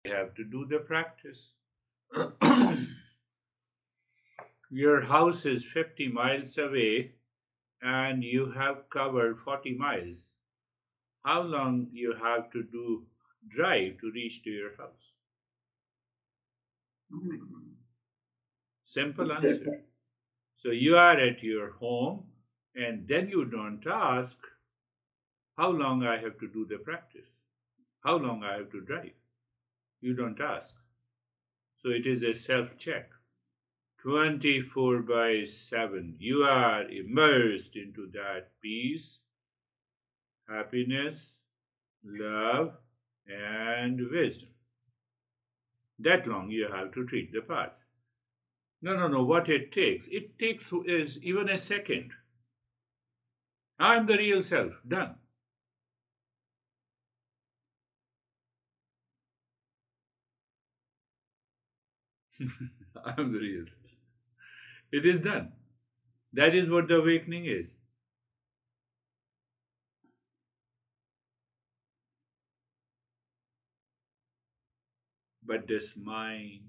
have to do the practice. Your house is 50 miles away and you have covered 40 miles. How long you have to do drive to reach to your house? Simple answer. So you are at your home and then you don't ask how long I have to do the practice, how long I have to drive. You don't ask. So it is a self-check. 24 by 7. You are immersed into that peace, happiness, love, and wisdom. That long you have to treat the path. No. What it takes is even a second. I'm the real self. Done. I'm the real self. It is done. That is what the awakening is. But this mind,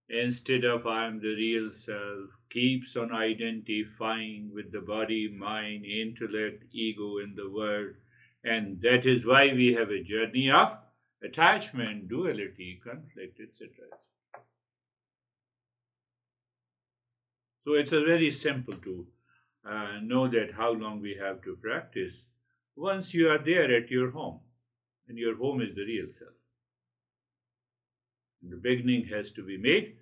instead of I am the real self, keeps on identifying with the body, mind, intellect, ego in the world. And that is why we have a journey of attachment, duality, conflict, etc. So it's a very simple to know that how long we have to practice. Once you are there at your home, and your home is the real self. The beginning has to be made.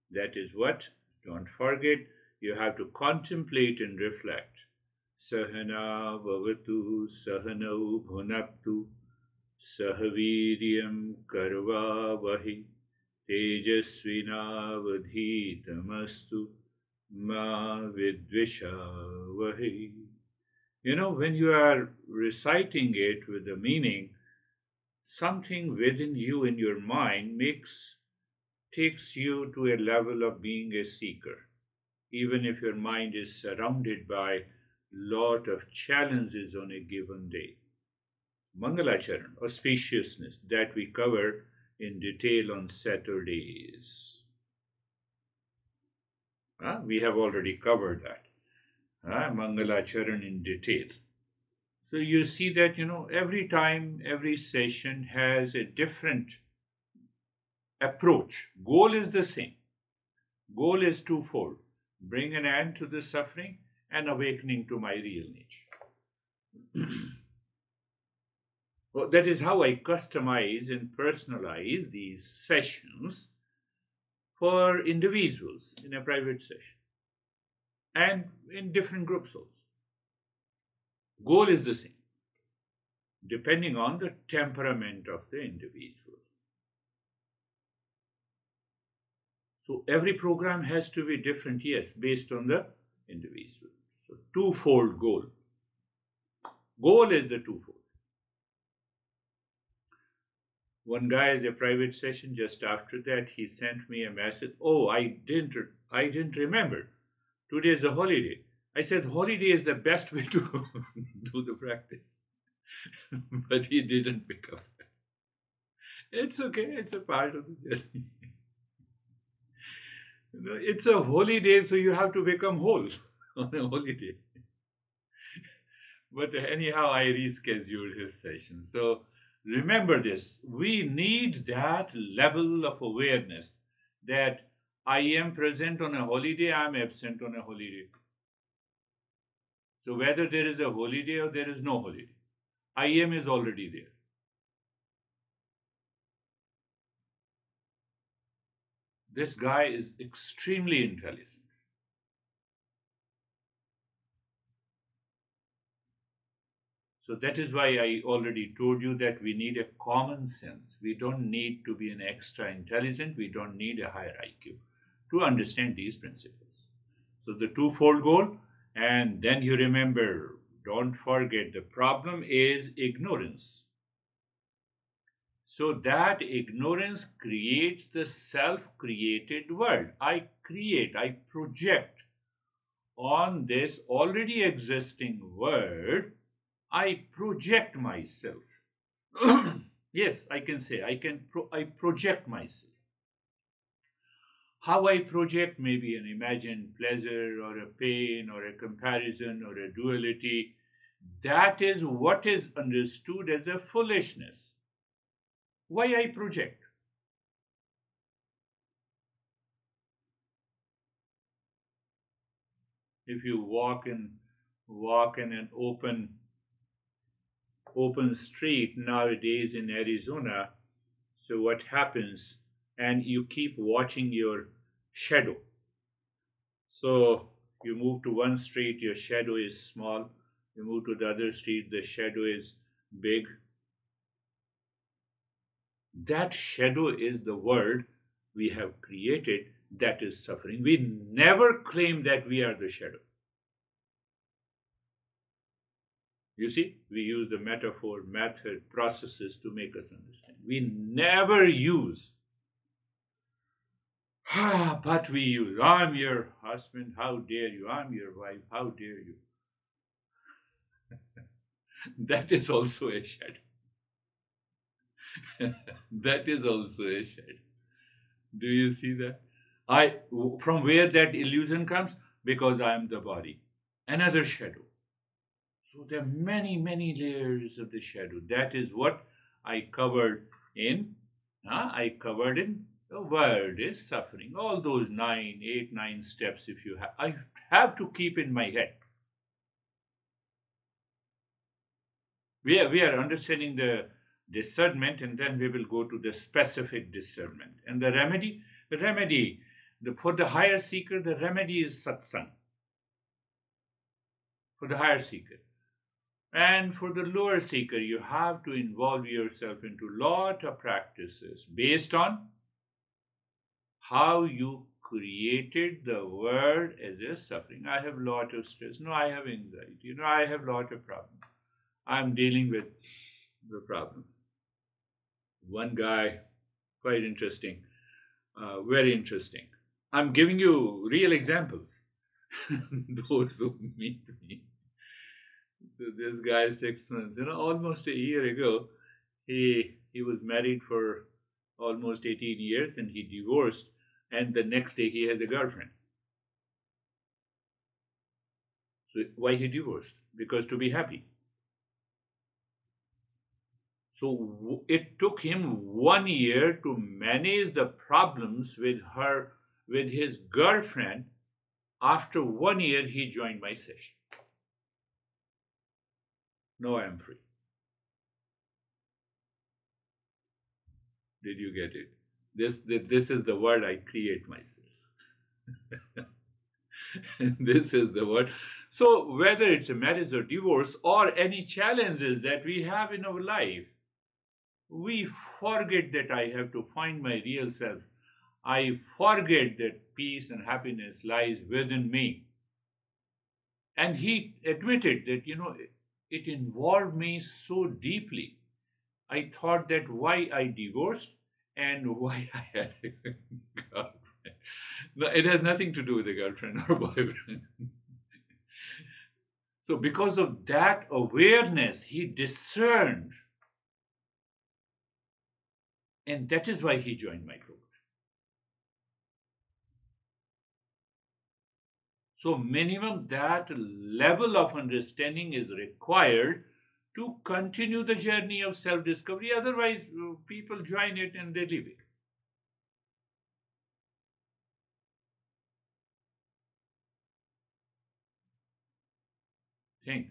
That is what, don't forget, you have to contemplate and reflect. Sahana bhavatu sahanau bhunaktu sahaviryam karva vahi tejasvinavadhitamastu ma vidvisha vahi. When you are reciting it with the meaning, something within you in your mind takes you to a level of being a seeker, even if your mind is surrounded by lot of challenges on a given day. Mangalacharan, auspiciousness, that we cover in detail on Saturdays. We have already covered that. Mangalacharan in detail. So you see that, every time, every session has a different approach. Goal is the same. Goal is twofold. Bring an end to the suffering and awakening to my real nature. Well, that is how I customize and personalize these sessions for individuals in a private session and in different groups also. Goal is the same, depending on the temperament of the individual. So every program has to be different, yes, based on the individual. So twofold goal. Goal is the twofold. One guy has a private session. Just after that, he sent me a message. Oh, I didn't remember. Today is a holiday. I said, holiday is the best way to do the practice. But he didn't pick up. It's okay. It's a part of the journey. It's a holy day, so you have to become whole on a holiday. But anyhow, I rescheduled his session. So remember this. We need that level of awareness that I am present on a holiday, I am absent on a holiday. So whether there is a holiday or there is no holiday, I am is already there. This guy is extremely intelligent. So that is why I already told you that we need a common sense. We don't need to be an extra intelligent. We don't need a higher IQ to understand these principles. So the twofold goal, and then you remember, don't forget, the problem is ignorance. So that ignorance creates the self-created world. I project on this already existing world, I project myself. Yes, I can say I project myself. How I project maybe an imagined pleasure or a pain or a comparison or a duality, that is what is understood as a foolishness. Why I project? If you walk in an open street nowadays in Arizona, so what happens? And you keep watching your shadow. So you move to one street, your shadow is small. You move to the other street, the shadow is big. That shadow is the world we have created that is suffering. We never claim that we are the shadow. You see, we use the metaphor, method, processes to make us understand. We never use, but we use, I'm your husband, how dare you? I'm your wife, how dare you? That is also a shadow. That is also a shadow. Do you see that? I from where that illusion comes? Because I am the body. Another shadow. So there are many, many layers of the shadow. That is what I covered in. I covered in the world is suffering. All those 9 steps. If you have, I have to keep in my head. We are understanding the discernment, and then we will go to the specific discernment. And the remedy, for the higher seeker, the remedy is satsang. For the higher seeker. And for the lower seeker, you have to involve yourself into a lot of practices based on how you created the world as a suffering. I have a lot of stress. No, I have anxiety. I have a lot of problems. I'm dealing with the problem. One guy, quite interesting, very interesting. I'm giving you real examples. Those who meet me. So this guy, 6 months, almost a year ago, he was married for almost 18 years and he divorced, and the next day he has a girlfriend. So why he divorced? Because to be happy. So it took him 1 year to manage the problems with his girlfriend. After 1 year, he joined my session. Now I am free. Did you get it? This is the word I create myself. This is the word. So whether it's a marriage or divorce or any challenges that we have in our life, we forget that I have to find my real self. I forget that peace and happiness lies within me. And he admitted that, it involved me so deeply. I thought that why I divorced and why I had a girlfriend. No, it has nothing to do with a girlfriend or boyfriend. So because of that awareness, he discerned. And that is why he joined my program. So minimum that level of understanding is required to continue the journey of self-discovery. Otherwise, people join it and they leave it. Think.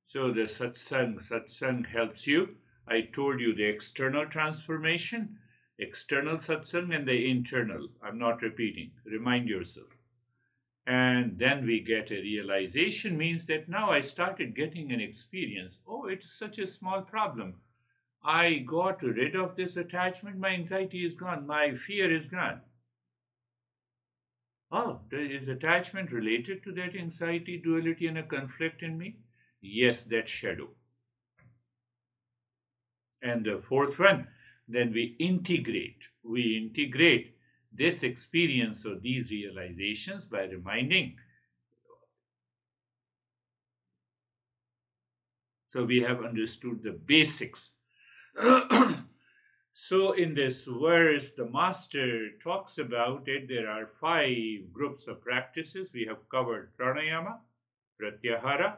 So the satsang helps you. I told you the external transformation, external satsang, and the internal. I'm not repeating. Remind yourself. And then we get a realization, means that now I started getting an experience. Oh, it's such a small problem. I got rid of this attachment. My anxiety is gone. My fear is gone. Oh, is attachment related to that anxiety, duality, and a conflict in me? Yes, that shadow. And the fourth one, then we integrate. We integrate this experience or these realizations by reminding. So we have understood the basics. So in this verse, the master talks about it. There are 5 groups of practices. We have covered pranayama, pratyahara,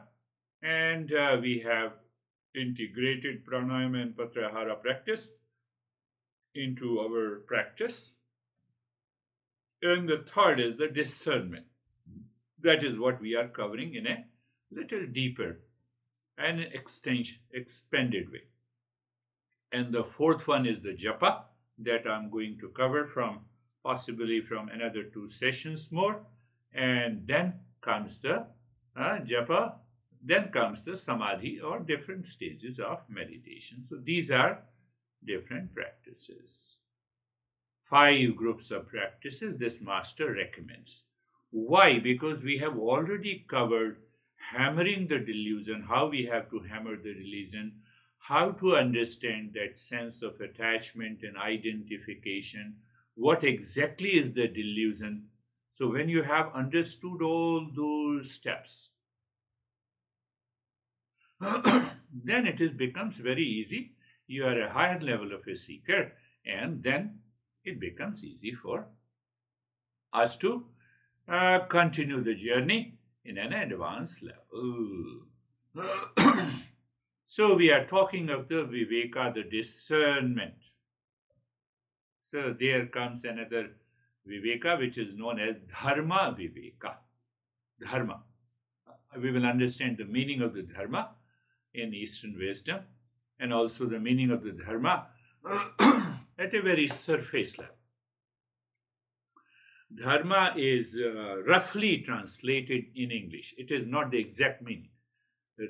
and we have integrated pranayama and pratyahara practice into our practice. And the third is the discernment. That is what we are covering in a little deeper and expanded way. And the fourth one is the japa that I'm going to cover possibly from another 2 sessions more. And then comes the japa, then comes the samadhi, or different stages of meditation. So these are different practices. 5 groups of practices this master recommends. Why? Because we have already covered hammering the delusion, how we have to hammer the delusion, how to understand that sense of attachment and identification, what exactly is the delusion. So when you have understood all those steps, then it becomes very easy. You are a higher level of a seeker, and then it becomes easy for us to continue the journey in an advanced level. So we are talking of the viveka, the discernment. So there comes another viveka which is known as dharma viveka. Dharma. We will understand the meaning of the dharma in Eastern wisdom, and also the meaning of the dharma at a very surface level. Dharma is roughly translated in English. It is not the exact meaning.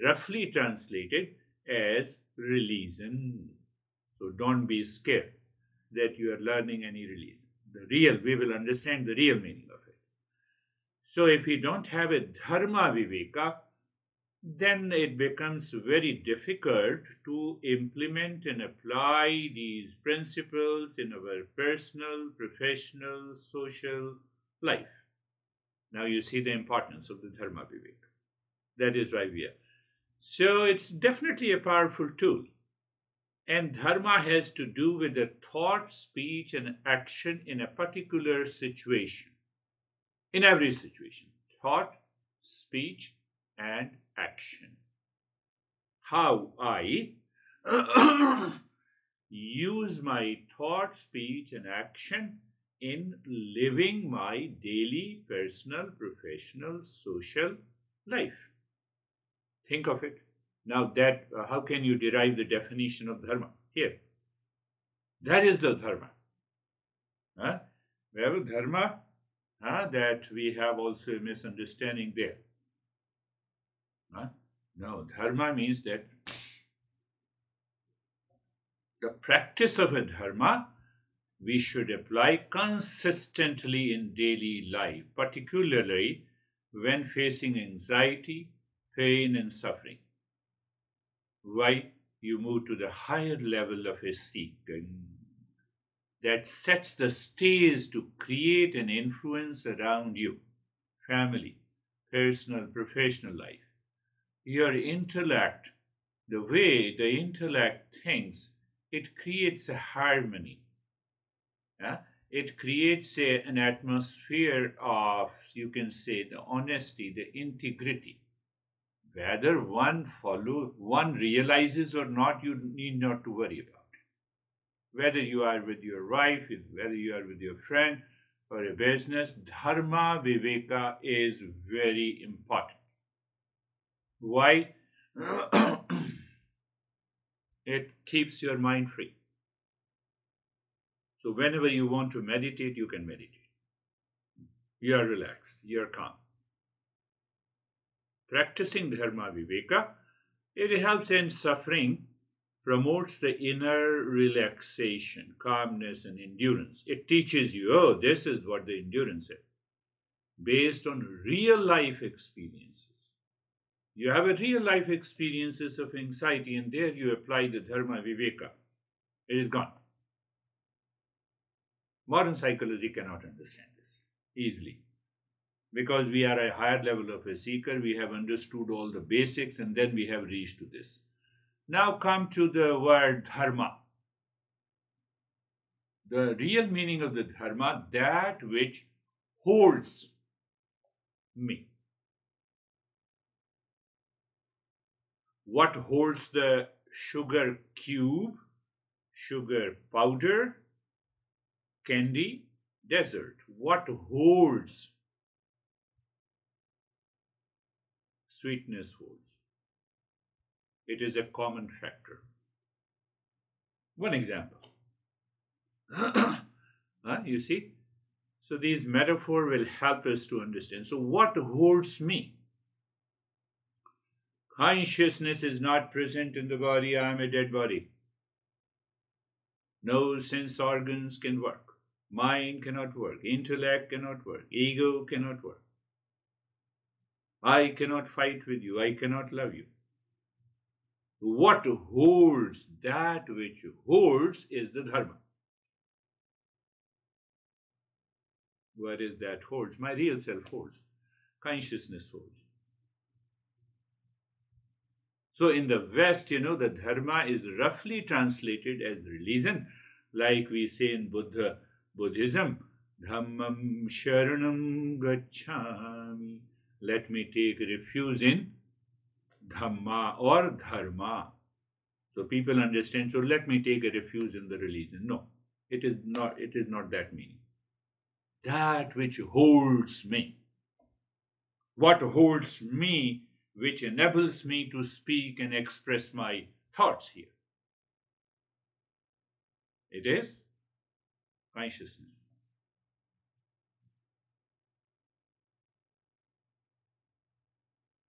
Roughly translated as religion. So don't be scared that you are learning any religion. We will understand the real meaning of it. So if we don't have a dharma viveka, then it becomes very difficult to implement and apply these principles in our personal, professional, social life. Now you see the importance of the dharma viveka. That is why we are. So it's definitely a powerful tool. And dharma has to do with the thought, speech, and action in a particular situation. In every situation. Thought, speech, and action. How I use my thought, speech, and action in living my daily personal, professional, social life. Think of it. Now that, how can you derive the definition of dharma? Here. That is the dharma. Well, dharma, that we have also a misunderstanding there. No, dharma means that the practice of a dharma we should apply consistently in daily life, particularly when facing anxiety, pain, and suffering. Why? You move to the higher level of a seeking that sets the stage to create an influence around you, family, personal, professional life. Your intellect, the way the intellect thinks, it creates a harmony. It creates an atmosphere of, you can say, the honesty, the integrity. Whether one realizes or not, you need not to worry about it. Whether you are with your wife, whether you are with your friend or a business, dharma viveka is very important. Why? It keeps your mind free. So whenever you want to meditate, you can meditate. You are relaxed, you are calm. Practicing dharma viveka, it helps in suffering, promotes the inner relaxation, calmness, and endurance. It teaches you, oh, this is what the endurance is, based on real life experiences. You have a real life experiences of anxiety, and there you apply the dharma viveka. It is gone. Modern psychology cannot understand this easily. Because we are a higher level of a seeker, we have understood all the basics, and then we have reached to this. Now come to the word dharma. The real meaning of the dharma, that which holds me. What holds the sugar cube, sugar powder, candy, dessert? What holds? Sweetness holds. It is a common factor. One example. You see? So these metaphor will help us to understand. So what holds me? Consciousness is not present in the body. I am a dead body. No sense organs can work. Mind cannot work. Intellect cannot work. Ego cannot work. I cannot fight with you. I cannot love you. What holds? That which holds is the dharma. What is that holds? My real self holds. Consciousness holds. So in the West, the dharma is roughly translated as religion, like we say in Buddhism, Dhammam Sharanam Gacchami. Let me take refuge in Dhamma or Dharma. So people understand, so let me take a refuge in the religion. No, it is not that meaning. That which holds me. What holds me, which enables me to speak and express my thoughts here? It is consciousness.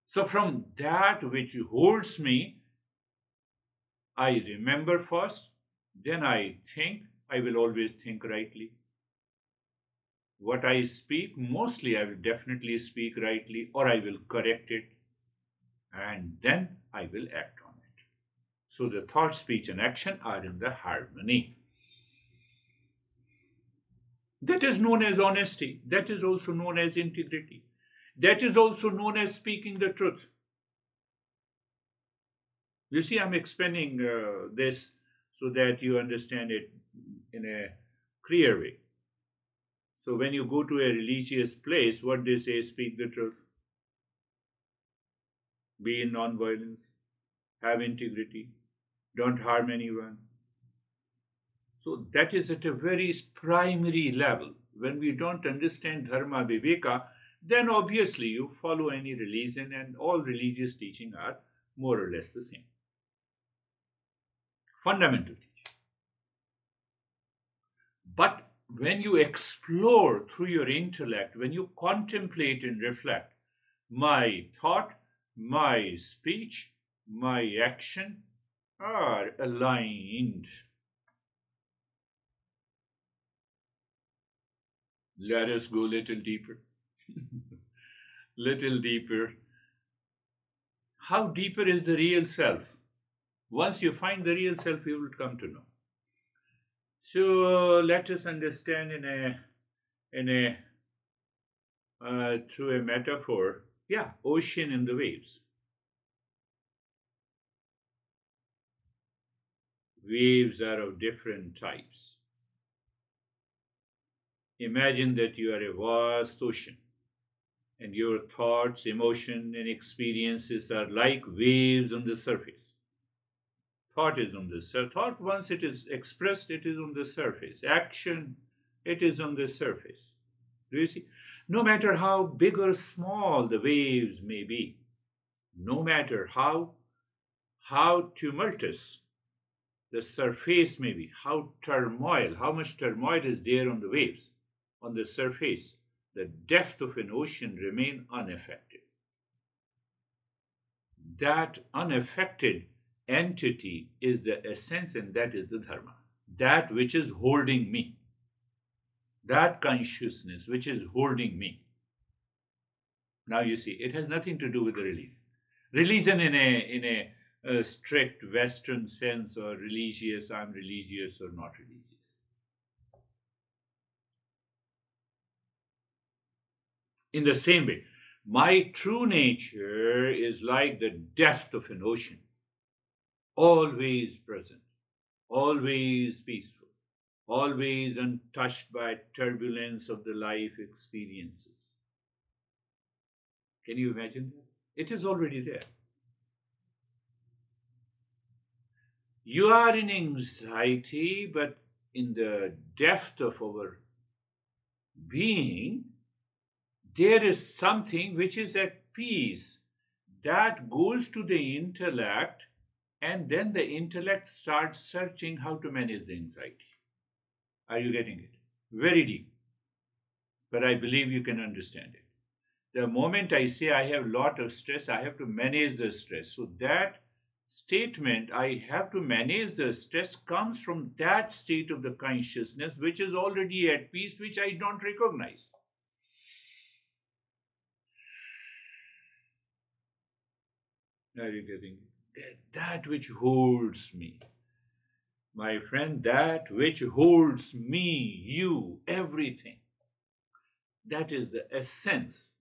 So from that which holds me, I remember first, then I think. I will always think rightly. What I speak, mostly I will definitely speak rightly, or I will correct it, and then I will act on it. So the thought, speech, and action are in the harmony. That is known as honesty. That is also known as integrity. That is also known as speaking the truth. You see, I'm explaining this so that you understand it in a clear way. So when you go to a religious place, what they say, speak the truth, be in non-violence, have integrity, don't harm anyone. So that is at a very primary level. When we don't understand dharma viveka, then obviously you follow any religion, and all religious teaching are more or less the same. Fundamental teaching. But when you explore through your intellect, when you contemplate and reflect, my thought, my speech, my action are aligned. Let us go little deeper. Little deeper. How deeper is the real self? Once you find the real self, you will come to know. So let us understand through a metaphor. Yeah, ocean and the waves. Waves are of different types. Imagine that you are a vast ocean, and your thoughts, emotions, and experiences are like waves on the surface. Thought is on the surface. Thought, once it is expressed, it is on the surface. Action, it is on the surface. Do you see? No matter how big or small the waves may be, no matter how tumultuous the surface may be, how much turmoil is there on the waves, on the surface, the depth of an ocean remain unaffected. That unaffected entity is the essence, and that is the dharma. That which is holding me. That consciousness which is holding me. Now you see, it has nothing to do with the religion. Religion in a strict Western sense, or religious, I'm religious or not religious. In the same way, my true nature is like the depth of an ocean, always present, always peaceful, always untouched by turbulence of the life experiences. Can you imagine that? It is already there. You are in anxiety, but in the depth of our being, there is something which is at peace that goes to the intellect, and then the intellect starts searching how to manage the anxiety. Are you getting it? Very deep, but I believe you can understand it. The moment I say I have a lot of stress, I have to manage the stress. So that statement, I have to manage the stress, comes from that state of the consciousness which is already at peace, which I don't recognize. Are you getting it? That which holds me. My friend, that which holds me, you, everything. That is the essence.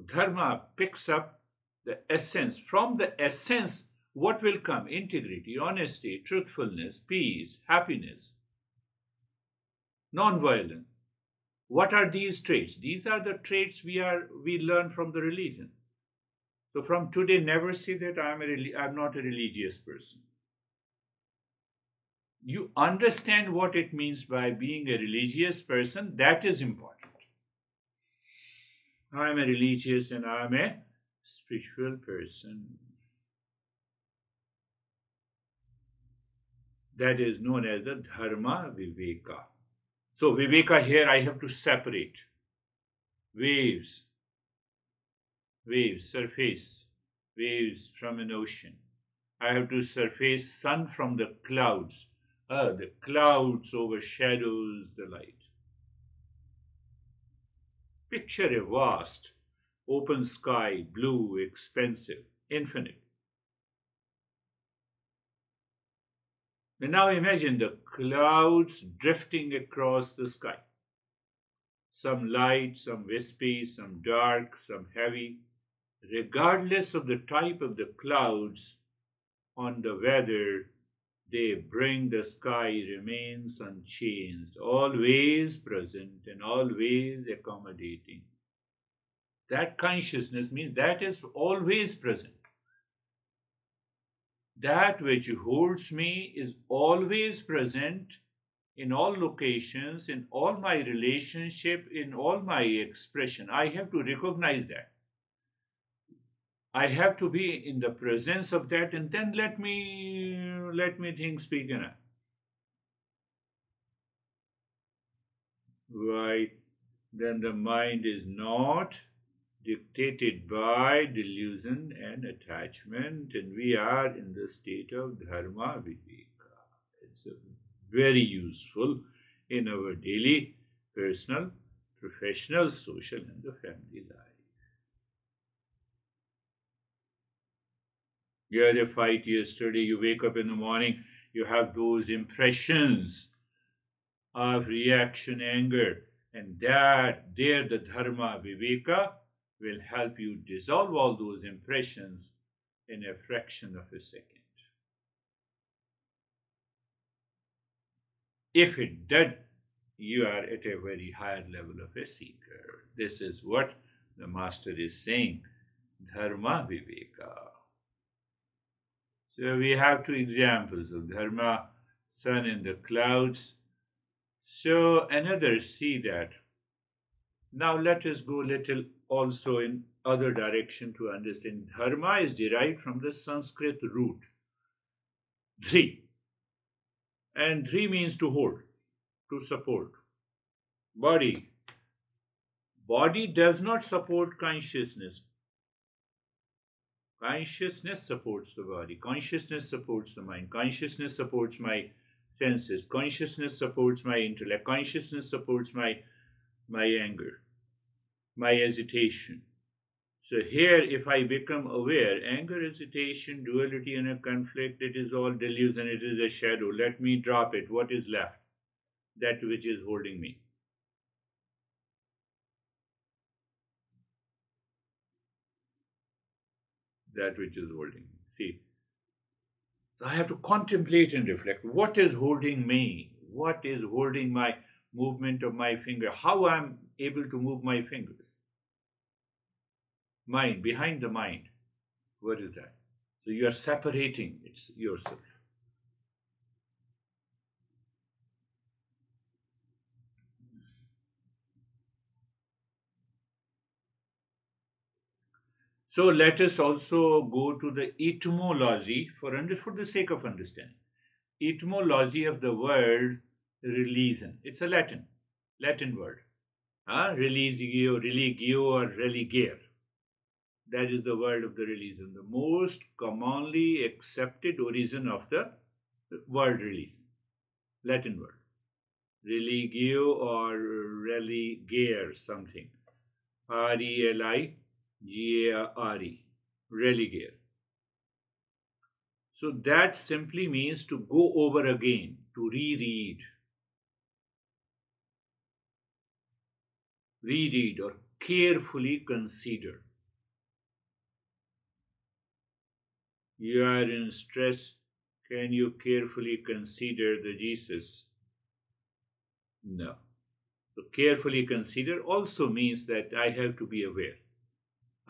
Dharma picks up the essence. From the essence, what will come? Integrity, honesty, truthfulness, peace, happiness, non-violence. What are these traits? These are the traits we learn from the religion. So from today, never say that I'm not a religious person. You understand what it means by being a religious person. That is important. I'm a religious and I'm a spiritual person. That is known as the Dharma Viveka. So Viveka here I have to separate waves, surface, waves from an ocean. I have to surface sun from the clouds. The clouds overshadows the light. Picture a vast, open sky, blue, expansive, infinite. And now imagine the clouds drifting across the sky. Some light, some wispy, some dark, some heavy. Regardless of the type of the clouds on the weather, they bring the sky remains unchanged, always present and always accommodating. That consciousness means that is always present. That which holds me is always present in all locations, in all my relationship, in all my expression. I have to recognize that. I have to be in the presence of that, and then let me think, speak enough. Right? Then the mind is not dictated by delusion and attachment, and we are in the state of Dharma Viveka. It's very useful in our daily, personal, professional, social, and the family life. You had a fight yesterday, you wake up in the morning, you have those impressions of reaction, anger, and that there the Dharma Viveka will help you dissolve all those impressions in a fraction of a second. If it did, you are at a very higher level of a seeker. This is what the Master is saying, Dharma Viveka. So we have two examples of Dharma, sun in the clouds. So another see that. Now let us go little also in other direction to understand. Dharma is derived from the Sanskrit root, dhri. And dhri means to hold, to support. Body. Body does not support consciousness. Consciousness supports the body. Consciousness supports the mind. Consciousness supports my senses. Consciousness supports my intellect. Consciousness supports my anger, my hesitation. So here, if I become aware, anger, hesitation, duality, and a conflict, it is all delusion, it is a shadow. Let me drop it. What is left? That which is holding me. That which is holding me. See. So I have to contemplate and reflect. What is holding me? What is holding my movement of my finger? How I'm able to move my fingers? Mind, behind the mind. What is that? So you are separating it's yourself. So let us also go to the etymology for the sake of understanding. Etymology of the word religion. It's a Latin word. Religio or religare. That is the word of the religion. The most commonly accepted origin of the word religion. Latin word. Religio or religare something. Religare. Religare. So that simply means to go over again, to reread or carefully consider. You are in stress. Can you carefully consider the Jesus? No. So carefully consider also means that I have to be aware.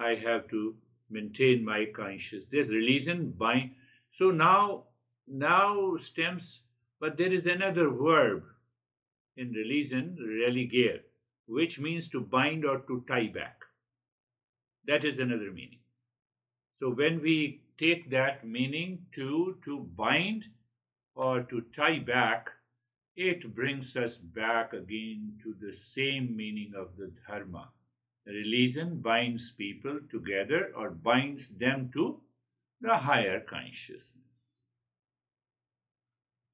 I have to maintain my consciousness. This religion bind. So now stems, but there is another verb in religion, religare, which means to bind or to tie back. That is another meaning. So when we take that meaning to bind or to tie back, it brings us back again to the same meaning of the Dharma. Religion binds people together or binds them to the higher consciousness.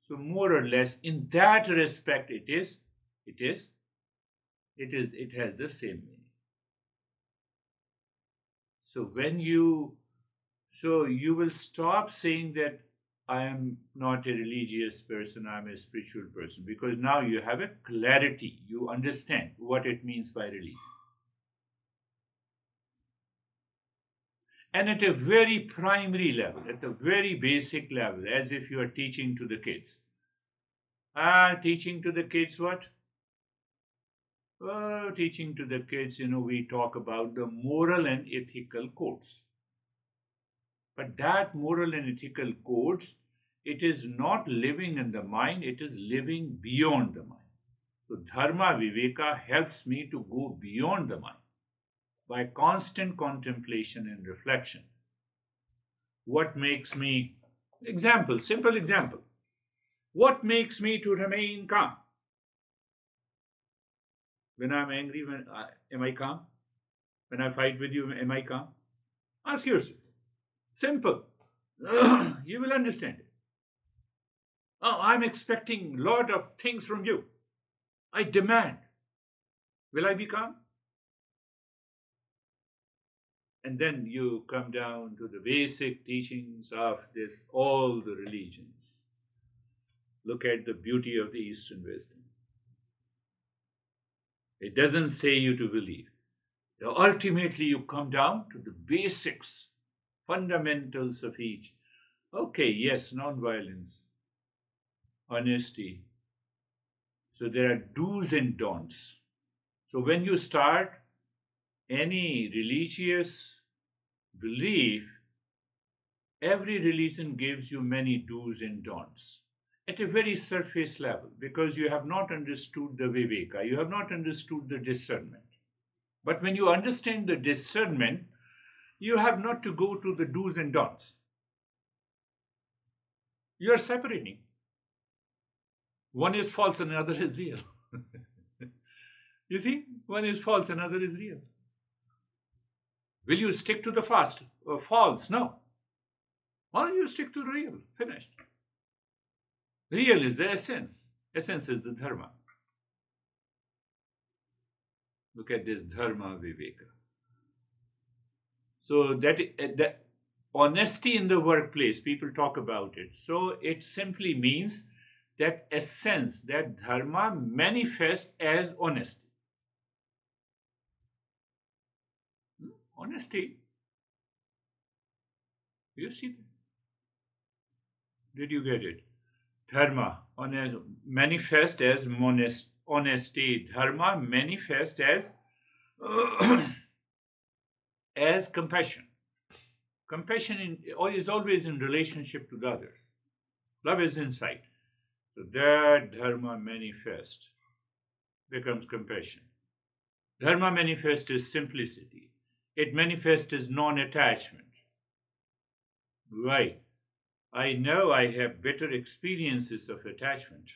So more or less in that respect it has the same meaning. So you will stop saying that I am not a religious person, I'm a spiritual person, because now you have a clarity. You understand what it means by religion. And at a very primary level, at a very basic level, as if you are teaching to the kids. Teaching to the kids what? Well, teaching to the kids, we talk about the moral and ethical codes. But that moral and ethical codes, it is not living in the mind, it is living beyond the mind. So Dharma Viveka helps me to go beyond the mind by constant contemplation and reflection. What makes me, simple example. What makes me to remain calm? When I'm angry, am I calm? When I fight with you, am I calm? Ask yourself. Simple. You will understand it. Oh, I'm expecting a lot of things from you. I demand. Will I be calm? And then you come down to the basic teachings of all the religions. Look at the beauty of the Eastern wisdom. It doesn't say you to believe. Ultimately, you come down to the basics, fundamentals of each. Okay, yes, non-violence, honesty. So there are do's and don'ts. So when you start any religious belief, every religion gives you many do's and don'ts at a very surface level because you have not understood the viveka, you have not understood the discernment. But when you understand the discernment, you have not to go to the do's and don'ts. You are separating. One is false and another is real. You see, one is false, another is real. Will you stick to the false? No. Well, you stick to the real. Finished. Real is the essence. Essence is the dharma. Look at this dharma viveka. So that honesty in the workplace, people talk about it. So it simply means that essence, that dharma manifests as honesty. Honesty. You see that? Did you get it? Dharma manifest as honesty. Dharma manifest as as compassion. Compassion is always in relationship to the others. Love is inside. So that dharma manifest becomes compassion. Dharma manifest is simplicity. It manifests as non-attachment. Why? I know I have better experiences of attachment.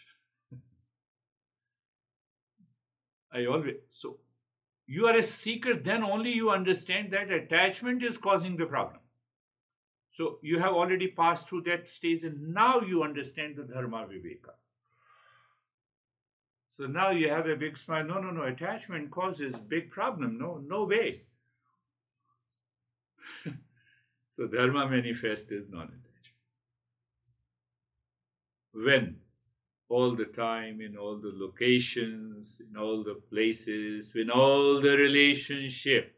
So you are a seeker, then only you understand that attachment is causing the problem. So you have already passed through that stage and now you understand the Dharma Viveka. So now you have a big smile. No, attachment causes big problem. No way. So Dharma manifest is non-attachment. When? All the time, in all the locations, in all the places, in all the relationship.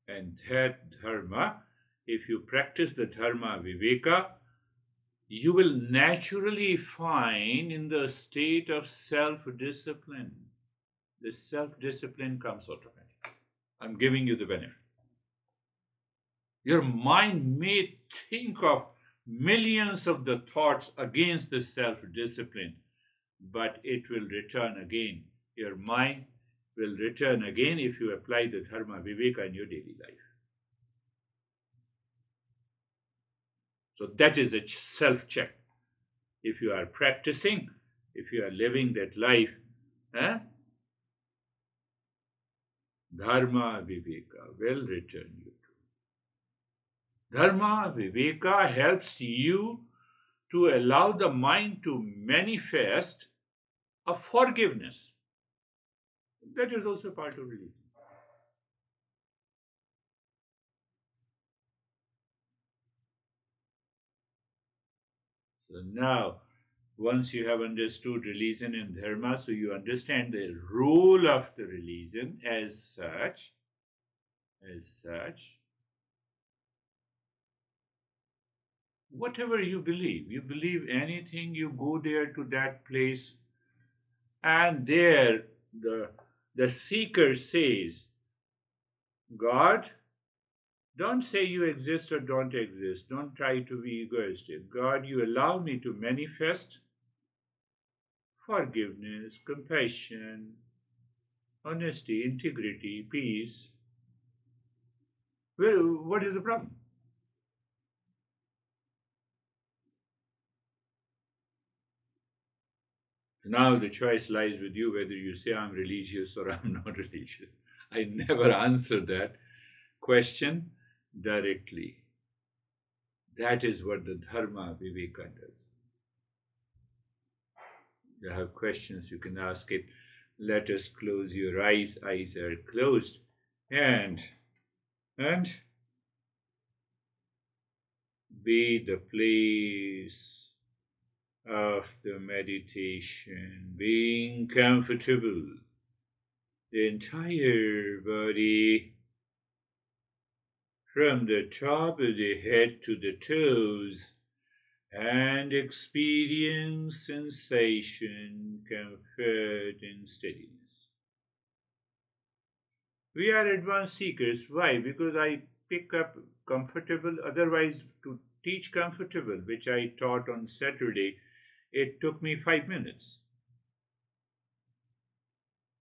And that dharma, if you practice the dharma viveka, you will naturally find in the state of self-discipline. The self-discipline comes automatically. I'm giving you the benefit. Your mind may think of millions of the thoughts against the self-discipline, but it will return again. Your mind will return again if you apply the Dharma Viveka in your daily life. So that is a self-check. If you are practicing, if you are living that life, Dharma Viveka will return you to. Dharma Viveka helps you to allow the mind to manifest a forgiveness. That is also part of religion. So now, once you have understood religion and dharma, so you understand the role of the religion as such, whatever you believe anything, you go there to that place, and there the seeker says, God, don't say you exist or don't exist. Don't try to be egoistic. God, you allow me to manifest forgiveness, compassion, honesty, integrity, peace. Well, what is the problem? Now the choice lies with you whether you say I'm religious or I'm not religious. I never answer that question directly. That is what the Dharma Viveka does. You have questions, you can ask it. Let us close your eyes. Eyes are closed. And be the place of the meditation, being comfortable. The entire body, from the top of the head to the toes, and experience sensation, comfort, and steadiness. We are advanced seekers. Why? Because I pick up comfortable. Otherwise, to teach comfortable, which I taught on Saturday, it took me 5 minutes.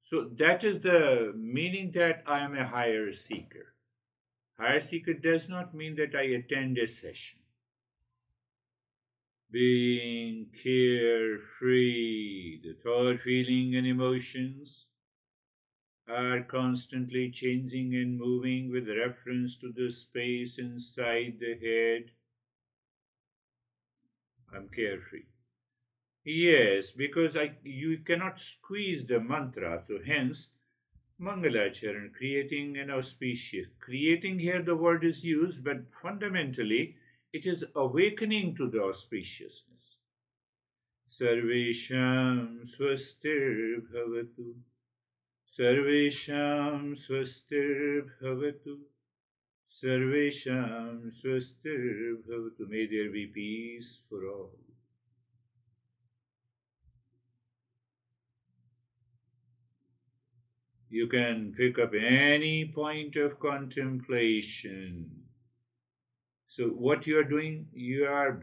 So that is the meaning that I am a higher seeker. Higher seeker does not mean that I attend a session. Being carefree, the thought, feeling, and emotions are constantly changing and moving with reference to the space inside the head. I'm carefree. Yes, because you cannot squeeze the mantra, so hence Mangalacharan, creating an auspicious. Creating here the word is used, but fundamentally it is awakening to the auspiciousness. Sarvesham swastir bhavatu. Sarvesham swastir Sarvesham swastir bhavatu. May there be peace for all. You can pick up any point of contemplation. So, what you are doing, you are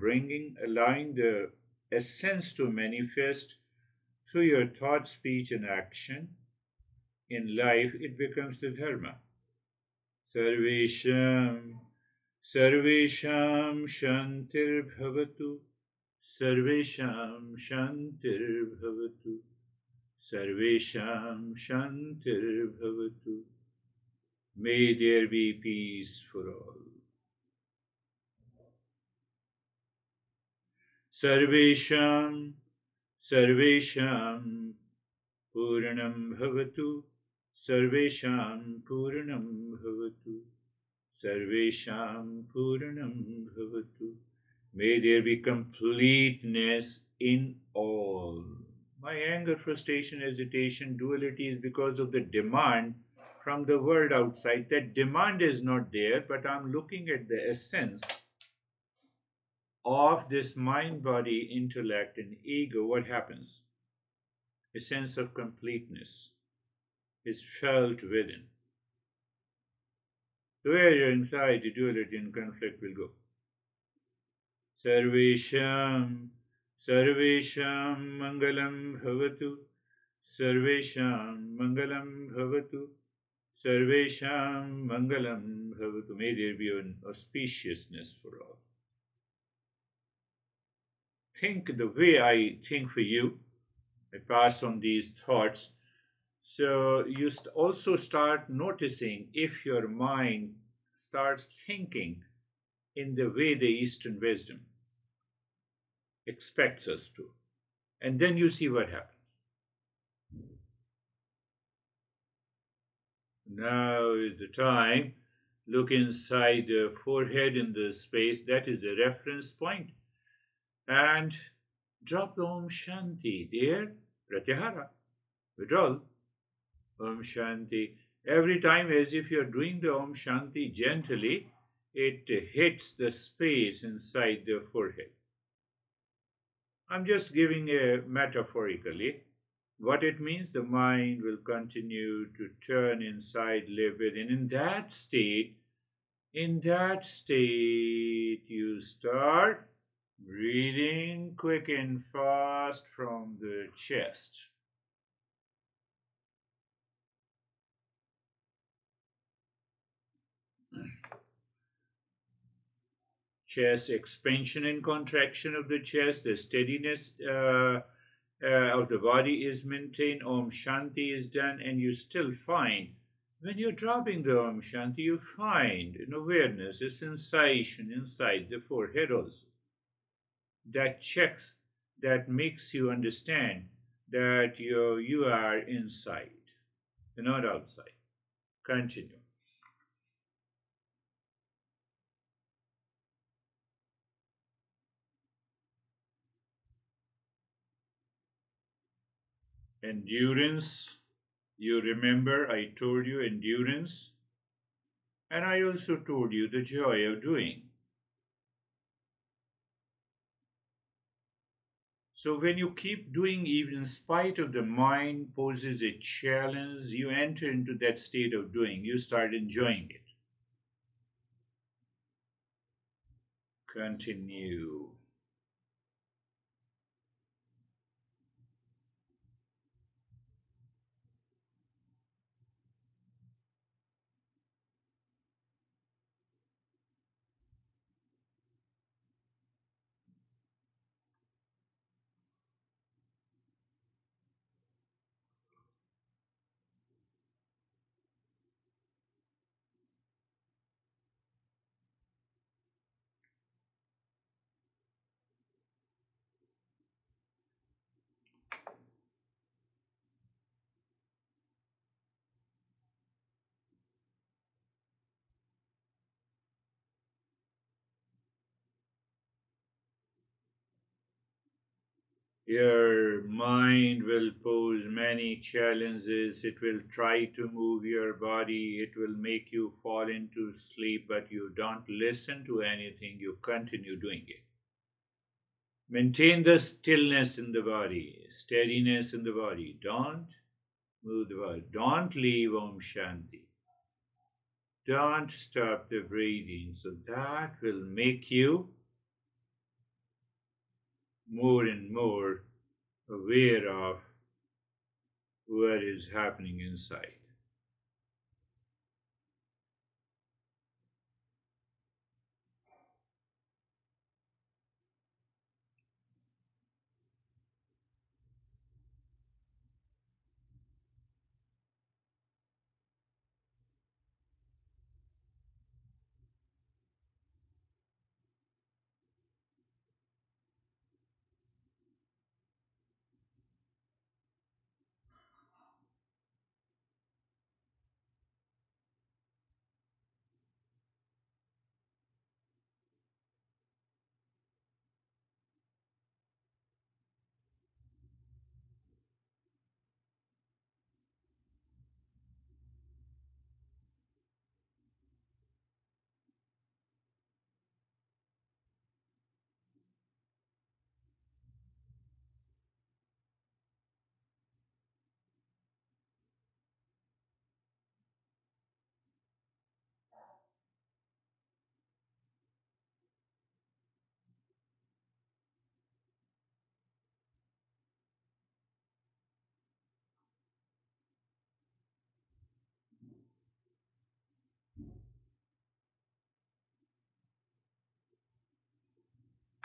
allowing the essence to manifest through your thought, speech, and action. In life, it becomes the Dharma. Sarvesham, Sarvesham Shantir Bhavatu, Sarvesham Shantir Bhavatu, Sarvesham Shantir Bhavatu. May there be peace for all. Sarvesham, Sarvesham Puranam Bhavatu, Sarvesham Puranam Bhavatu, Sarvesham Puranam Bhavatu. May there be completeness in all. My anger, frustration, hesitation, duality is because of the demand from the world outside. That demand is not there, but I'm looking at the essence of this mind, body, intellect, and ego. What happens? A sense of completeness is felt within. So where your anxiety, duality, and conflict will go. Sarvesham, Sarvesham Mangalam Bhavatu, Sarvesham Mangalam Bhavatu, Sarvesham Mangalam Bhavatu. May there be an auspiciousness for all. Think the way I think for you. I pass on these thoughts. So you also start noticing if your mind starts thinking in the way the Eastern wisdom expects us to. And then you see what happens. Now is the time. Look inside the forehead in the space. That is a reference point. And drop the Om Shanti there. Pratyahara. Withdrawal. Om Shanti. Every time, as if you're doing the Om Shanti gently, it hits the space inside the forehead. I'm just giving a metaphorically. What it means, the mind will continue to turn inside, live within. In that state, you start breathing quick and fast from the chest. Chest expansion and contraction of the chest, the steadiness of the body is maintained, Om Shanti is done, and you still find, when you're dropping the Om Shanti, you find an awareness, a sensation inside the forehead also. That checks, that makes you understand that you are inside, you're not outside. Continue. Endurance. You remember I told you endurance, and I also told you the joy of doing. So when you keep doing, even in spite of the mind poses a challenge, you enter into that state of doing. You start enjoying it. Continue. Your mind will pose many challenges. It will try to move your body. It will make you fall into sleep, but you don't listen to anything. You continue doing it. Maintain the stillness in the body, steadiness in the body. Don't move the body. Don't leave Om Shanti. Don't stop the breathing. So that will make you more and more aware of what is happening inside.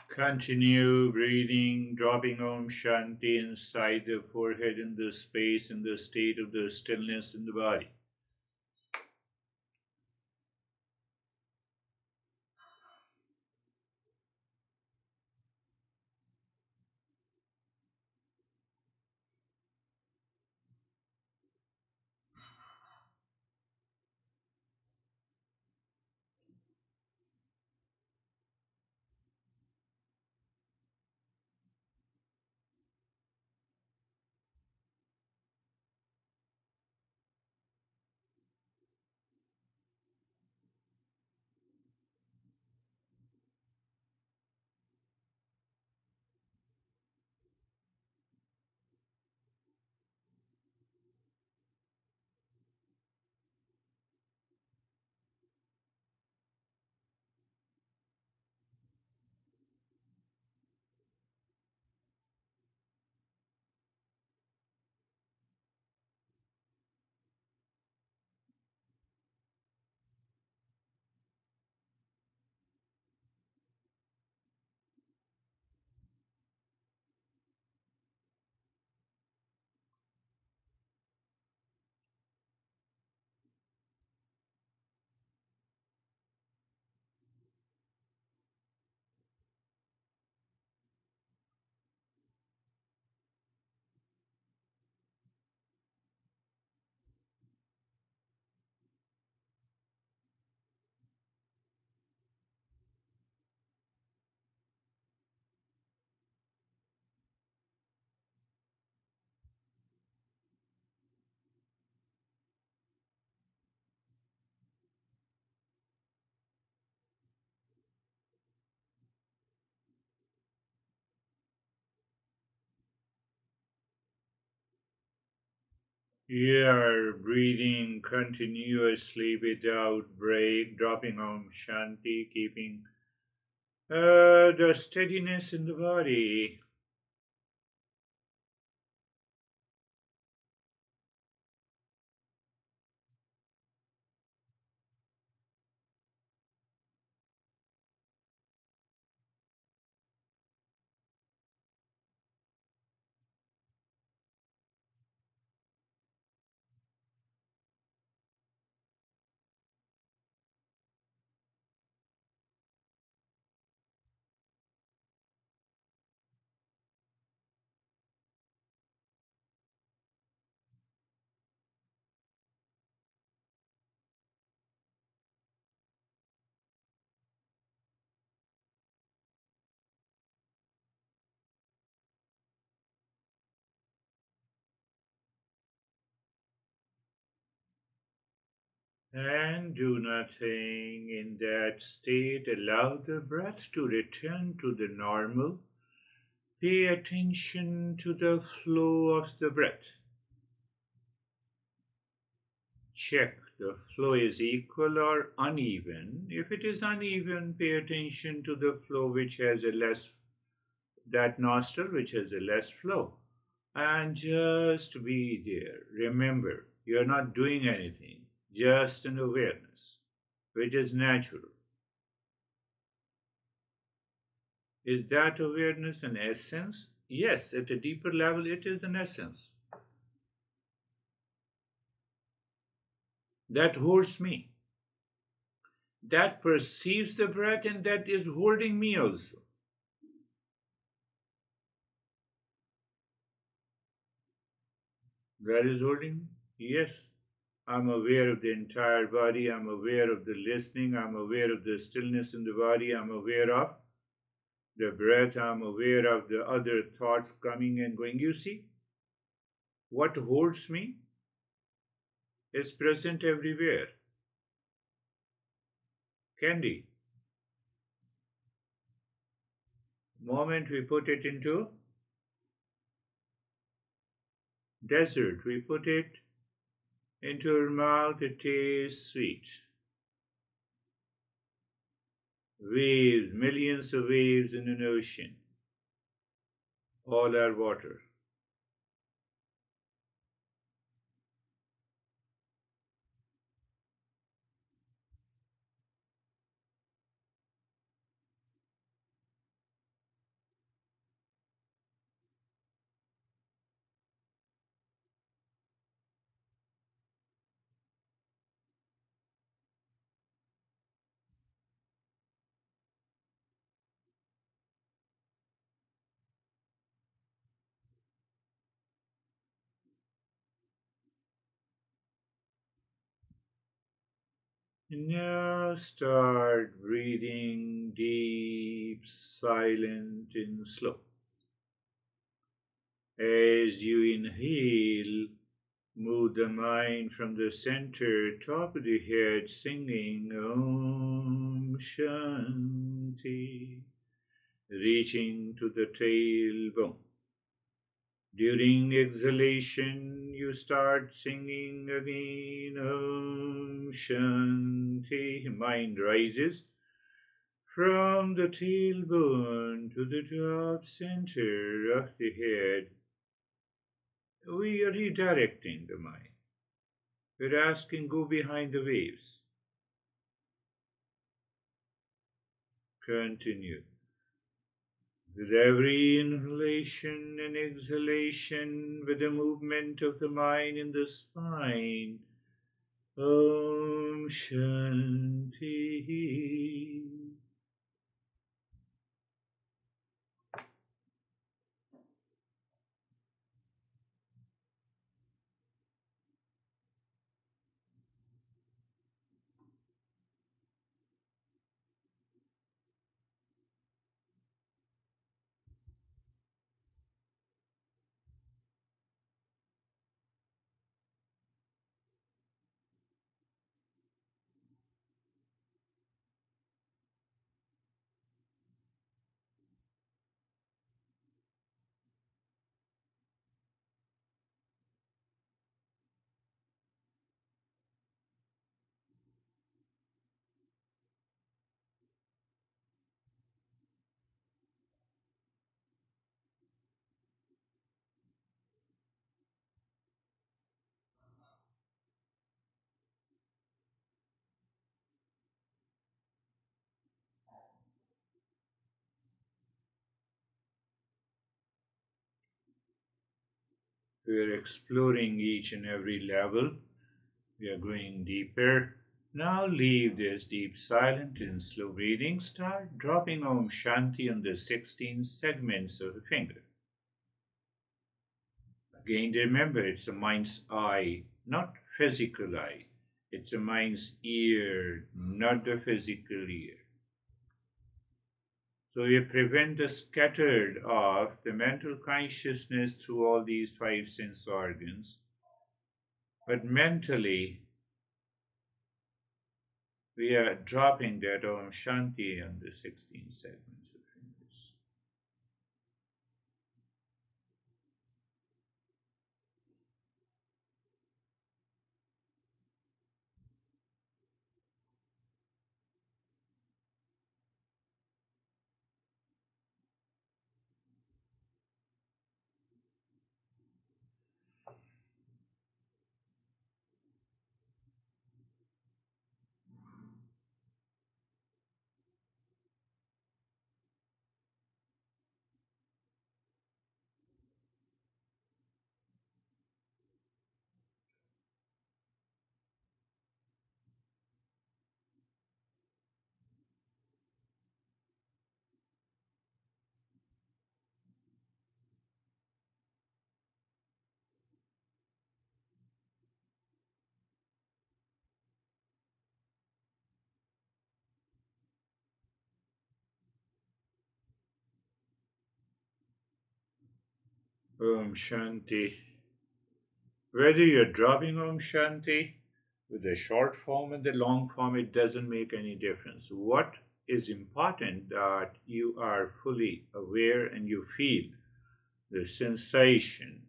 Continue breathing, dropping Om Shanti inside the forehead in the space in the state of the stillness in the body. You are breathing continuously without break, dropping Om Shanti, keeping the steadiness in the body. And do nothing in that state. Allow the breath to return to the normal. Pay attention to the flow of the breath. Check the flow is equal or uneven. If it is uneven, pay attention to the flow which has a less, that nostril which has a less flow. And just be there. Remember, you're not doing anything, just an awareness, which is natural. Is that awareness an essence? Yes, at a deeper level, it is an essence that holds me, that perceives the breath, and that is holding me also. That is holding me? Yes. I'm aware of the entire body. I'm aware of the listening. I'm aware of the stillness in the body. I'm aware of the breath. I'm aware of the other thoughts coming and going. You see, what holds me is present everywhere. Candy. Moment we put it into desert, we put it into our mouth, it tastes sweet. Waves, millions of waves in an ocean, all are water. Now start breathing deep, silent, and slow. As you inhale, move the mind from the center, top of the head, singing Om Shanti, reaching to the tailbone. During exhalation, you start singing again Om Shanti. Mind rises from the tailbone to the top center of the head. We are redirecting the mind. We're asking, go behind the waves. Continue. With every inhalation and exhalation, with the movement of the mind in the spine, Om Shanti. We are exploring each and every level. We are going deeper. Now leave this deep silent and slow breathing. Start dropping Om Shanti on the 16 segments of the finger. Again, remember it's the mind's eye, not physical eye. It's the mind's ear, not the physical ear. So we prevent the scattered of the mental consciousness through all these five sense organs. But mentally, we are dropping that Om Shanti on the 16 segments of fingers. Om Shanti. Whether you're dropping Om Shanti with the short form and the long form, it doesn't make any difference. What is important that you are fully aware and you feel the sensation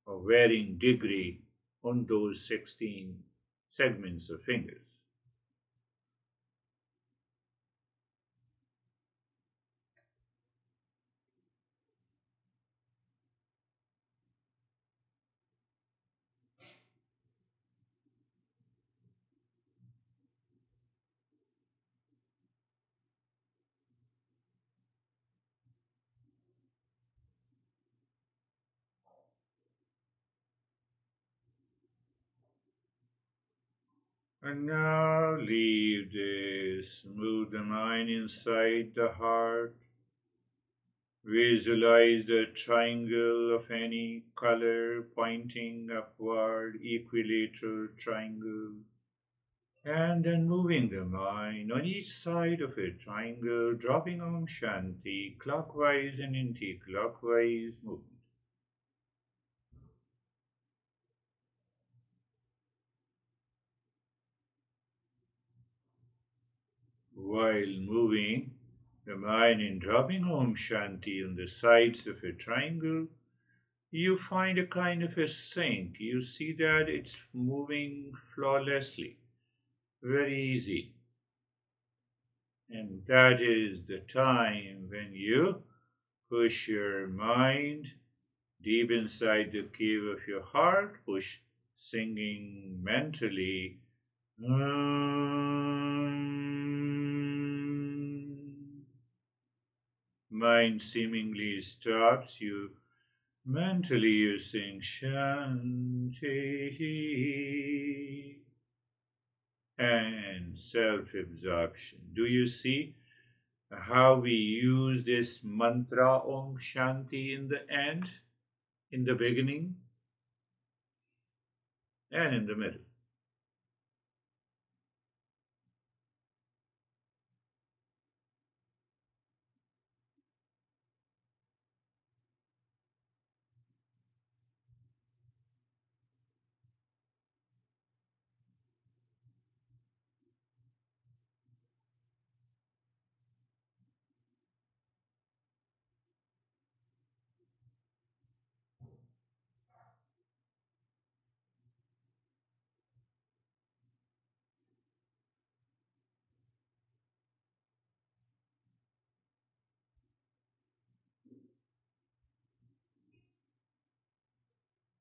of varying degree on those 16 segments of fingers. And now leave this, move the mind inside the heart. Visualize the triangle of any color pointing upward, equilateral triangle. And then moving the mind on each side of a triangle, dropping Om Shanti clockwise and anti-clockwise movement. While moving the mind and dropping Om Shanti on the sides of a triangle, you find a kind of a sync. You see that it's moving flawlessly, very easy. And that is the time when you push your mind deep inside the cave of your heart, push singing mentally. Mind seemingly stops you. Mentally you sing Shanti and self-absorption. Do you see how we use this mantra Om Shanti in the end, in the beginning, and in the middle?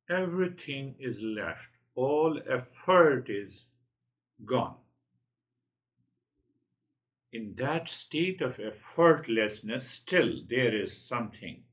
Everything is left. All effort is gone. In that state of effortlessness, still there is something.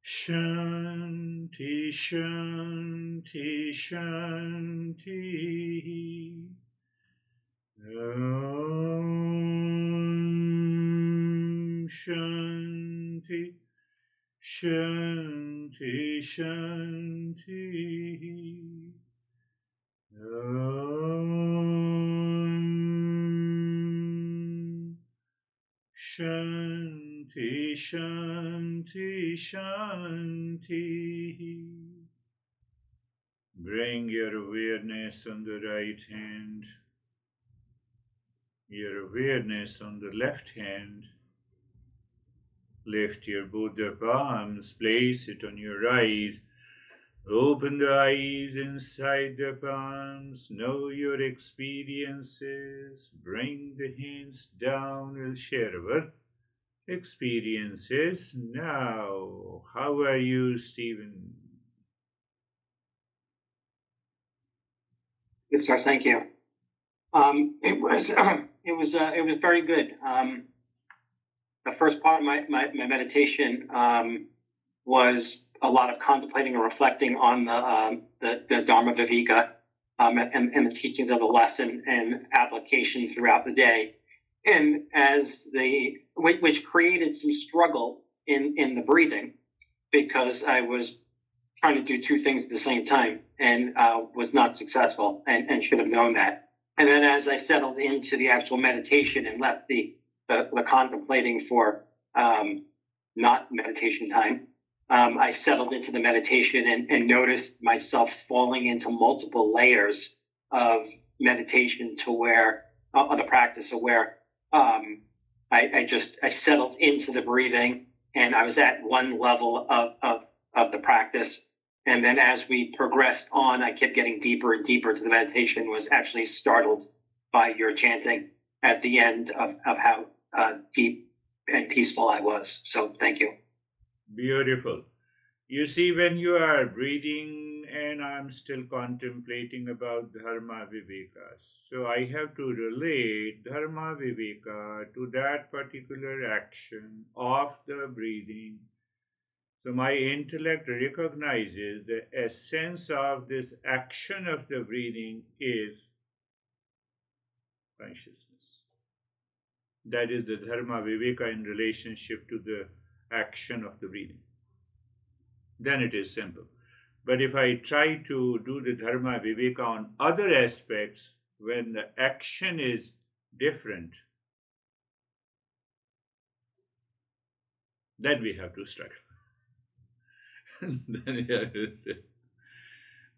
Shanti, Shanti, Shanti. Shanti, Shanti, Shanti. Shanti, Shanti, Shanti. Bring your awareness on the right hand, your awareness on the left hand. Lift your both the palms, place it on your eyes. Open the eyes inside the palms. Know your experiences. Bring the hands down. We'll share our experiences now. How are you, Stephen? Good, sir. Thank you. It was very good. The first part of my meditation was a lot of contemplating and reflecting on the Dharma Viveka and the teachings of the lesson and application throughout the day, and which created some struggle in the breathing, because I was trying to do two things at the same time and was not successful, and should have known that. And then as I settled into the actual meditation and left the contemplating for not meditation time, I settled into the meditation and noticed myself falling into multiple layers of meditation to where, of the practice, of where I settled into the breathing, and I was at one level of the practice. And then as we progressed on, I kept getting deeper and deeper into the meditation, was actually startled by your chanting at the end of how deep and peaceful I was. So thank you. Beautiful. You see, when you are breathing, and I'm still contemplating about Dharma Viveka, so I have to relate Dharma Viveka to that particular action of the breathing. So my intellect recognizes the essence of this action of the breathing is consciousness. That is the Dharma Viveka in relationship to the action of the breathing. Then it is simple. But if I try to do the Dharma Viveka on other aspects, when the action is different, then we have to struggle.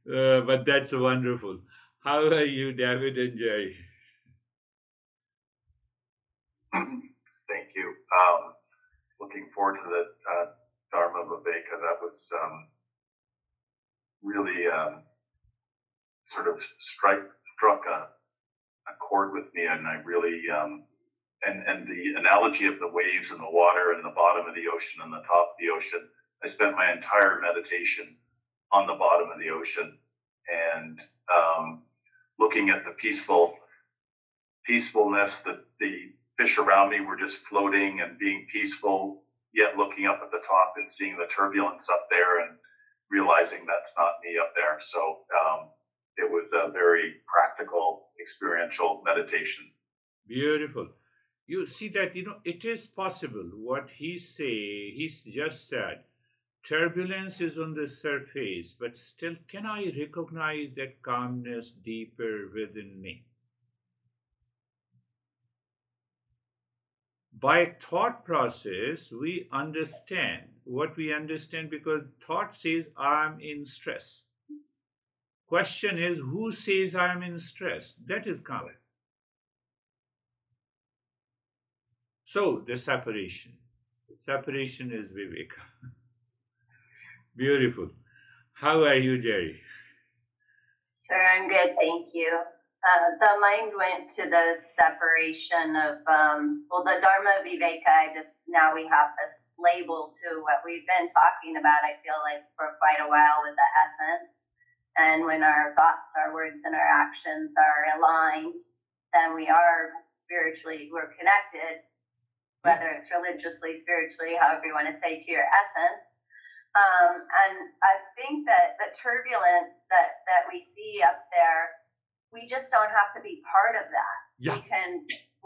But that's wonderful. How are you, David and Jerry? Thank you. Looking forward to the Dharma Viveka. That was really sort of struck a chord with me, and I really and the analogy of the waves and the water and the bottom of the ocean and the top of the ocean. I spent my entire meditation on the bottom of the ocean, and looking at the peacefulness, that the fish around me were just floating and being peaceful, yet looking up at the top and seeing the turbulence up there and realizing that's not me up there. So it was a very practical, experiential meditation. Beautiful. You see that, it is possible. What he's just said, turbulence is on the surface, but still, can I recognize that calmness deeper within me? By thought process, we understand what we understand, because thought says I'm in stress. Question is, who says I'm in stress? That is calm. So the separation is Viveka. Beautiful. How are you, Jerry? Sir, I'm good, thank you. The mind went to the separation of, the Dharma Viveka. Now we have this label to what we've been talking about, I feel like, for quite a while, with the essence. And when our thoughts, our words, and our actions are aligned, then we are spiritually, we're connected, whether it's religiously, spiritually, however you want to say, to your essence. And I think that the turbulence that we see up there, we just don't have to be part of that. Yeah.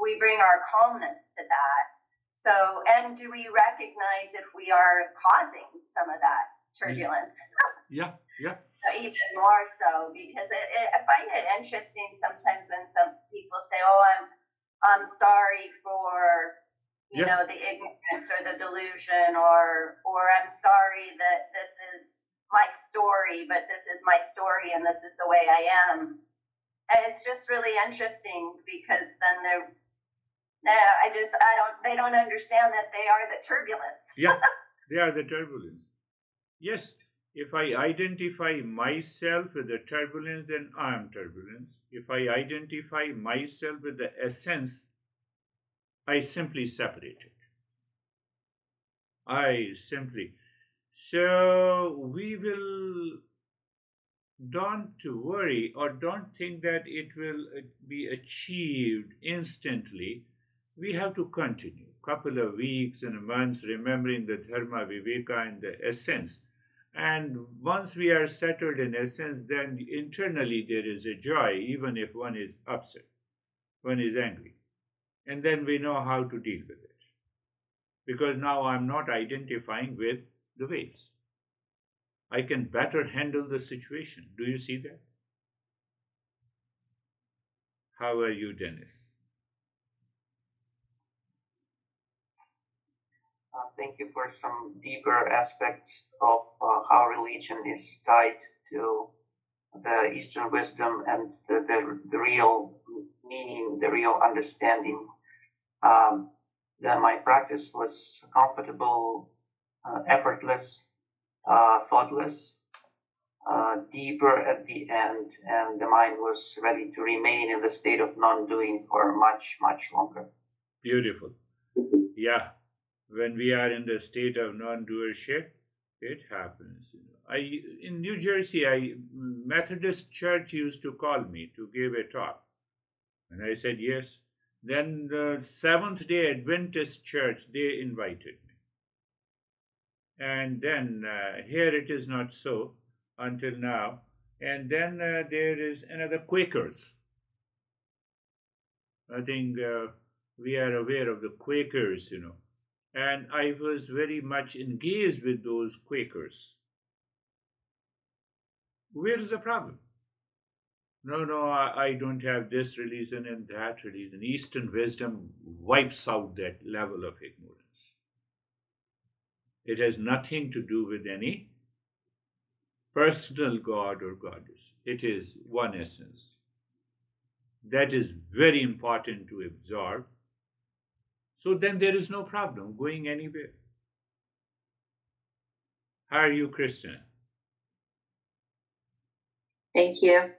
We bring our calmness to that. So, and do we recognize if we are causing some of that turbulence? Yeah. Even more so, because I find it interesting sometimes when some people say, "Oh, I'm sorry for you know the ignorance or the delusion," or I'm sorry that this is my story, but this is my story and this is the way I am. And it's just really interesting because then they don't understand that they are the turbulence. Yeah, they are the turbulence. Yes, if I identify myself with the turbulence, then I am turbulence. If I identify myself with the essence, I simply separate it. So we will, don't worry or don't think that it will be achieved instantly. We have to continue couple of weeks and months remembering the dharma, viveka, and the essence. And once we are settled in essence, then internally there is a joy, even if one is upset, one is angry. And then we know how to deal with it. Because now I'm not identifying with the waves. I can better handle the situation. Do you see that? How are you, Dennis? Thank you for some deeper aspects of how religion is tied to the Eastern wisdom and the real meaning, the real understanding. Then my practice was comfortable, effortless, thoughtless, deeper at the end, and the mind was ready to remain in the state of non-doing for much, much longer. Beautiful. Yeah. When we are in the state of non-doership, it happens. In New Jersey, Methodist Church used to call me to give a talk, and I said yes. Then the Seventh-day Adventist Church, they invited me, and then here it is not so until now. And then there is another Quakers. I think we are aware of the Quakers, and I was very much engaged with those Quakers. Where is the problem? No, I don't have this religion and that religion. Eastern wisdom wipes out that level of ignorance. It has nothing to do with any personal god or goddess. It is one essence. That is very important to absorb. So then there is no problem going anywhere. How are you, Kristen? Thank you.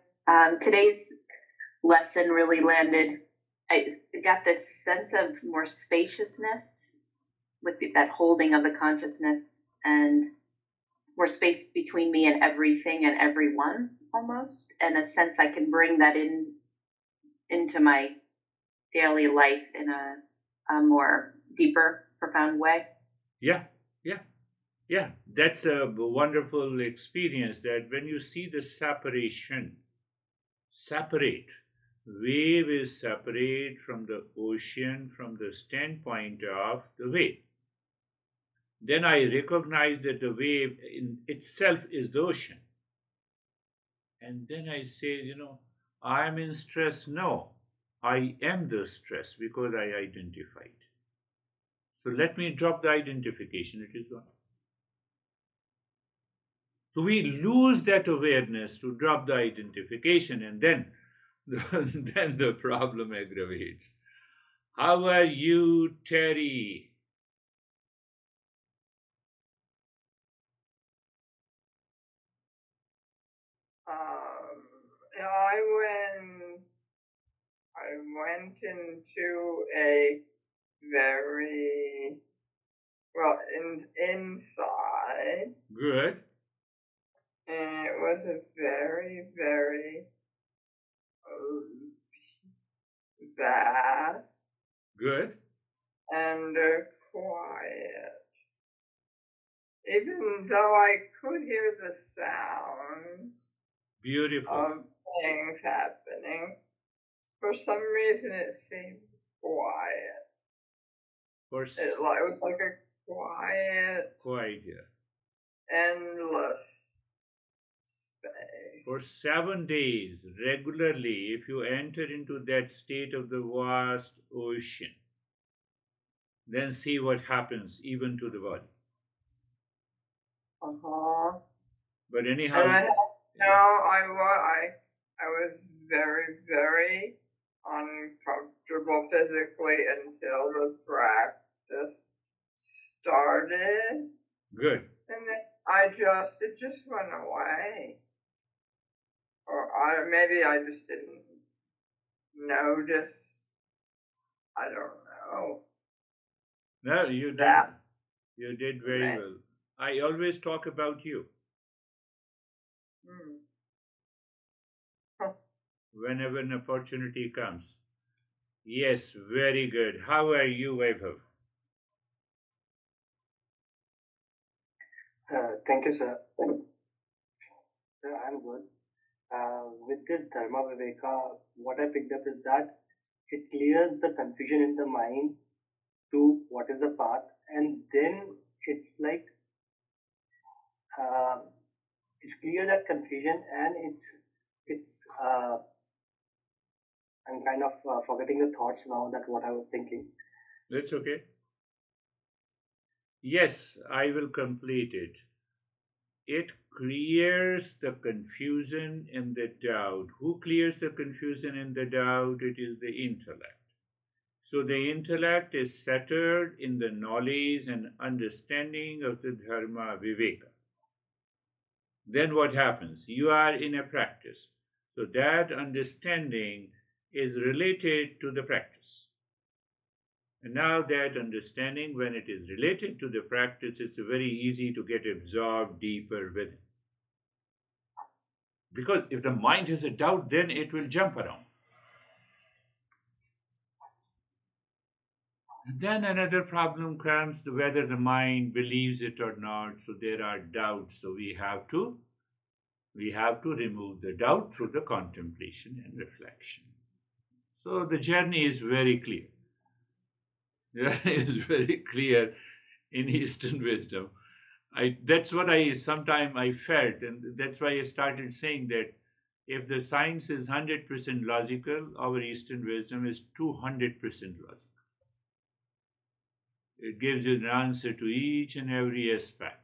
Today's lesson really landed. I got this sense of more spaciousness with that holding of the consciousness and more space between me and everything and everyone almost, and a sense I can bring that into my daily life in a more deeper, profound way. Yeah. That's a wonderful experience that when you see the separate, wave is separate from the ocean from the standpoint of the wave. Then I recognize that the wave in itself is the ocean. And then I say, I'm in stress. No, I am the stress because I identified. So let me drop the identification. It is gone. So we lose that awareness to drop the identification, and then the problem aggravates. How are you, Terry? I went into a very inside. Good. And it was a very, very vast Good. and quiet. Even though I could hear the sounds Beautiful. of things happening, for some reason it seemed quiet. For It was like a quiet, yeah. endless space. For 7 days, regularly, if you enter into that state of the vast ocean, then see what happens even to the body. But anyhow, And I was very, very uncomfortable physically until the practice started. good. And then it just went away. Or maybe I just didn't notice. I don't know. No, you did. You did very well. I always talk about you. Whenever an opportunity comes. Yes, very good. How are you, Vaibhav? Thank you, sir. Sir, I'm good. With this Dharma Viveka, what I picked up is that it clears the confusion in the mind to what is the path, and then it's like it's clear that confusion, and it's I'm kind of forgetting the thoughts now that what I was thinking. That's okay. Yes, I will complete it. It clears the confusion and the doubt. Who clears the confusion and the doubt? It is the intellect. So the intellect is centered in the knowledge and understanding of the Dharma Viveka. Then what happens? You are in a practice. So that understanding is related to the practice. And now that understanding, when it is related to the practice, it's very easy to get absorbed deeper within. Because if the mind has a doubt, then it will jump around. And then another problem comes to whether the mind believes it or not. So there are doubts. So we have to remove the doubt through the contemplation and reflection. So the journey is very clear. It is very clear in Eastern wisdom. That's what I felt, and that's why I started saying that if the science is 100% logical, our Eastern wisdom is 200% logical. It gives you an answer to each and every aspect.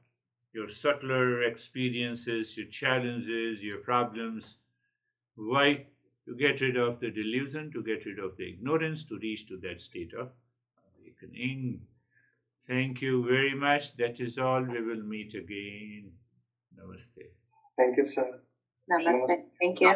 Your subtler experiences, your challenges, your problems. Why? To get rid of the delusion, to get rid of the ignorance, to reach to that state of awakening. Thank you very much. That is all. We will meet again. Namaste. Thank you, sir. Namaste. Thank you.